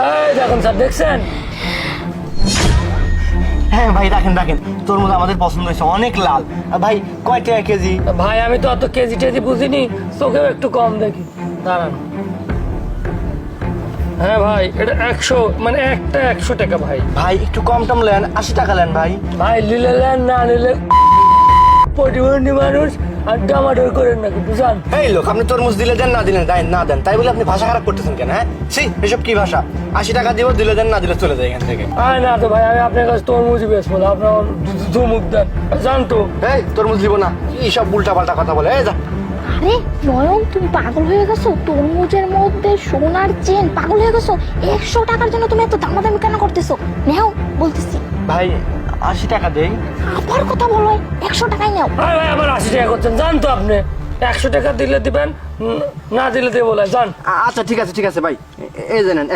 এই দেখুন স্যার, দেখছেন? হ্যাঁ ভাই রাখেন রাখেন, তরমুজ আমাদের পছন্দ হয়েছে, অনেক লাল। ভাই কয় টাকা কেজি? ভাই আমি তো অত কেজি টেজি বুঝিনি, চোখেও একটু কম দেখি। দাঁড়ান। হ্যাঁ ভাই, এটা 100, মানে একটা 100 টাকা ভাই। ভাই একটু কম টম নেন, 80 টাকা নেন ভাই। ভাই নিলে নেন, না নিলে প্রতিবন্ধী মানুষ আর ডামাডোল করেন নাকি বুঝান? এই লোক, আপনি তরমুজ দিলে দেন, না দিলে না দেন, তাই বলে আপনি ভাষা খারাপ করতেছেন কেন? হ্যাঁ ছি, এসব কি ভাষা? 80 টাকা দিব, দিলে দেন, না দিলে চলে যায় এখান থেকে। আয় না তো ভাই, আমি আপনার কাছে তরমুজই বেচবো না, আপনার ধুমুক দেন, জানতো। এই তরমুজ দিব না, এইসব উল্টা পাল্টা কথা বলে। এই যা। আরে নয়ন, তুমি পাগল হয়ে গেছো? তরমুজের মধ্যে সোনার চেন, পাগল হয়ে গেছো? 100 টাকার জন্য তুমি এত দামাদামি কেন করতেছো? নেও বলতেছি। ভাই 80 টাকা দেই। আবার কথা বলো, 100 টাকাই নাও। ভাই ভাই আবার 80 টাকা করছেন, জানতো আপনি? 100 টাকা দিলে দিবেন, না দিলে দেবো না, জান। আচ্ছা ঠিক আছে ভাই, এই জানেন